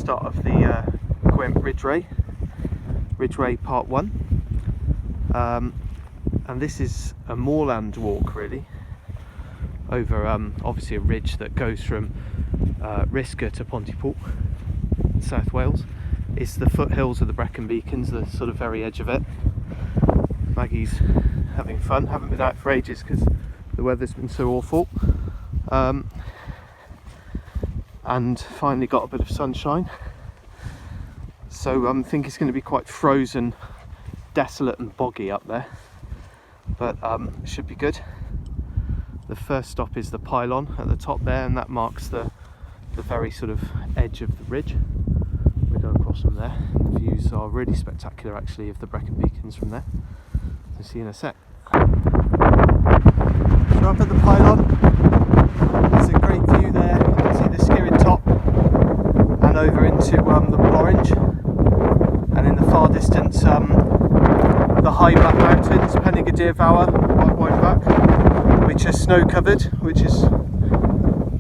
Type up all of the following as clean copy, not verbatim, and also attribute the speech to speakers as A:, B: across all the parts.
A: start of the Gwent Ridgeway Part 1, and this is a moorland walk really, over obviously a ridge that goes from Risca to Pontypool, South Wales. It's the foothills of the Brecon Beacons, the sort of very edge of it. Maggie's having fun, haven't been out for ages because the weather's been so awful. And finally got a bit of sunshine. So I think it's going to be quite frozen, desolate and boggy up there. But it should be good. The first stop is the pylon at the top there, and that marks the very sort of edge of the ridge. We go across from there. The views are really spectacular actually of the Brecon Beacons from there. I'll see you in a sec. So up at the pylon, there's a great view there. You can see the Skirrid top and over into the Orange, and in the far distance the high black mountains, Pennygadir-Vawr, right back, which are snow covered, which is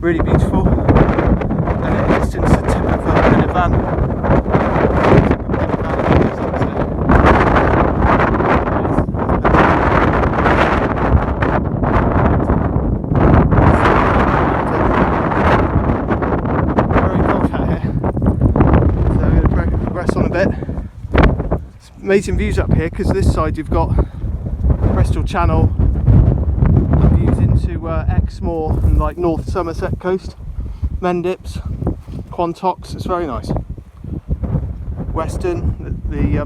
A: really beautiful. And in the distance the tip of Mynydd Maen. Amazing views up here because this side you've got Bristol Channel and views into Exmoor and like North Somerset coast, Mendips, Quantocks. It's very nice. Western, the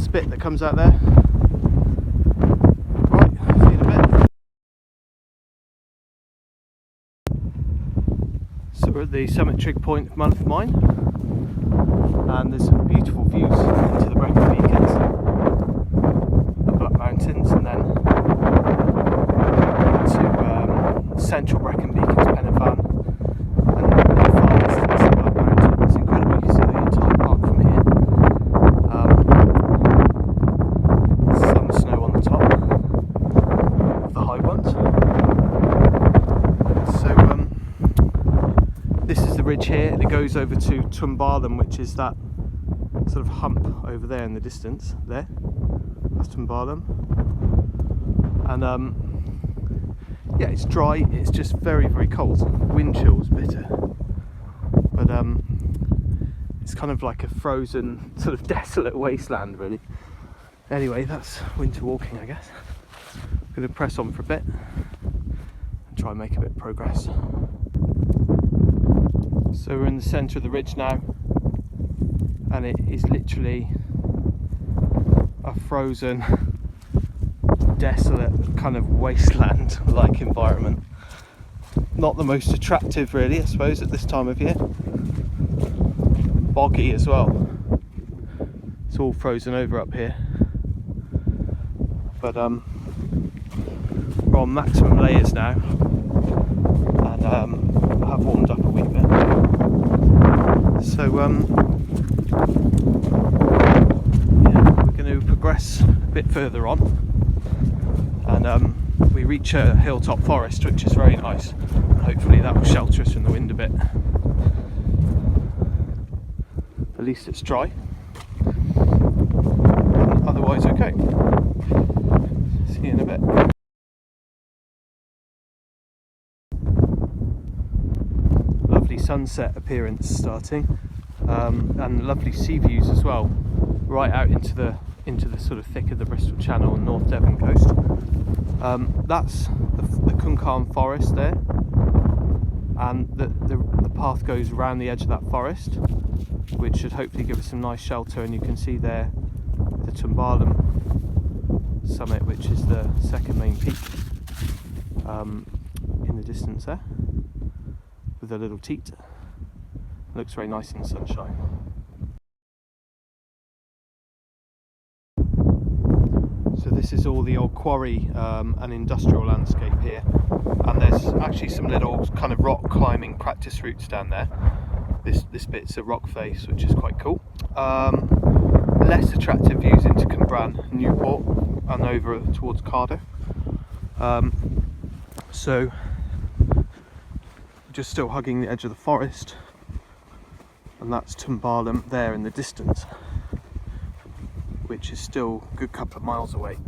A: spit that comes out there. Right, see you in a bit. So we're at the summit trig point of Mynydd Maen, and there's some beautiful views into the Brecon Beacons, the Black Mountains, and then into central Brecon Beacons, Mynydd Maen, and the far distance the Black Mountains. It's incredible, you can see the entire park from here. Some snow on the top of the high ones. So this is the ridge here, and it goes over to Twmbarlum, which is that sort of hump over there in the distance there. That's Twmbarlum. And yeah, it's dry, it's just very, very cold. Wind chill's bitter. But it's kind of like a frozen, sort of desolate wasteland really. Anyway, that's winter walking, I guess. I'm going to press on for a bit and try and make a bit of progress. So we're in the centre of the ridge now, and it is literally a frozen, desolate kind of wasteland like environment. Not the most attractive really, I suppose, at this time of year. Boggy as well. It's all frozen over up here. But we're on maximum layers now, and I have warmed up a wee bit. So yeah, we're going to progress a bit further on, and we reach a hilltop forest, which is very nice. Hopefully that will shelter us from the wind a bit. At least it's dry, and otherwise okay. See you in a bit. Lovely sunset appearance starting, and lovely sea views as well, right out into the sort of thick of the Bristol Channel and North Devon coast. That's the Cwncân forest there, and the path goes around the edge of that forest, which should hopefully give us some nice shelter. And you can see there the Twmbarlum summit, which is the second main peak in the distance there, with a little teat. Looks very nice in the sunshine. So this is all the old quarry and industrial landscape here, and there's actually some little kind of rock climbing practice routes down there. This bit's a rock face, which is quite cool. Less attractive views into Cwmbran, Newport, and over towards Cardiff. So just still hugging the edge of the forest, and that's Twmbarlum there in the distance, which is still a good couple of miles away.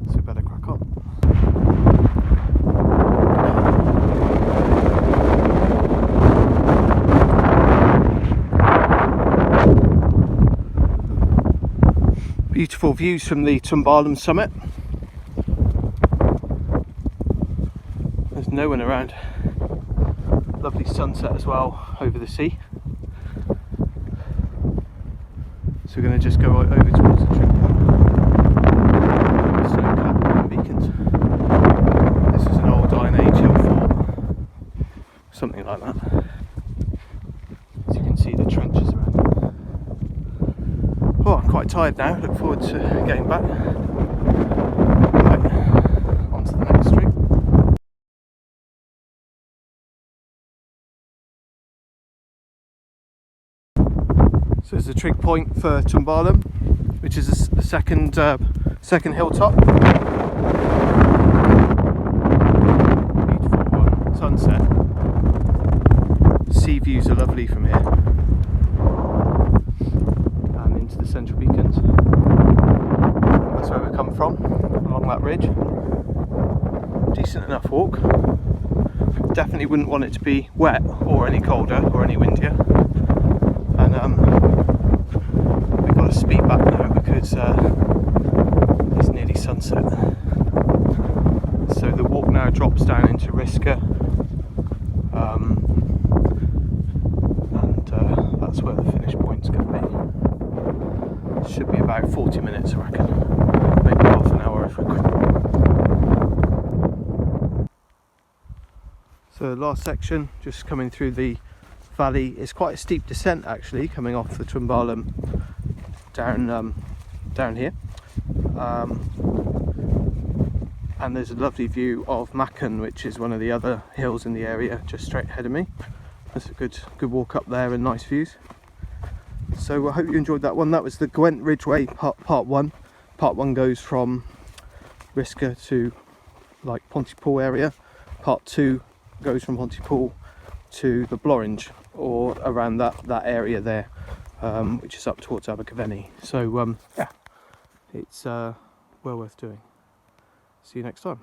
A: So we better crack on. Beautiful views from the Twmbarlum summit. There's no one around. Lovely sunset as well over the sea. So we're going to just go right over towards the trig point. Snow-capped Brecon Beacons. This is an old Iron Age hill fort, something like that. As you can see, the trenches around it. Oh, I'm quite tired now. Look forward to getting back. Right, on to the next trig. So there's the trig point for Twmbarlum, which is the second hilltop. Beautiful sunset. Sea views are lovely from here. And into the central beacons. That's where we come from, along that ridge. Decent enough walk. Definitely wouldn't want it to be wet or any colder or any windier. And we've got to speed back now because it's nearly sunset. So the walk now drops down into Risker, and that's where the finish point's going to be. It should be about 40 minutes, I reckon. Maybe half an hour if we're quick. So the last section, just coming through the valley. It's quite a steep descent actually, coming off the Twmbarlum down here, and there's a lovely view of Maen, which is one of the other hills in the area just straight ahead of me. That's a good walk up there and nice views. So I hope you enjoyed that one. That was the Gwent Ridgeway part one. Part one goes from Risker to like Pontypool area. Part two goes from Pontypool to the Blorange, or around that area there, which is up towards Abergavenny. So yeah, it's well worth doing. See you next time.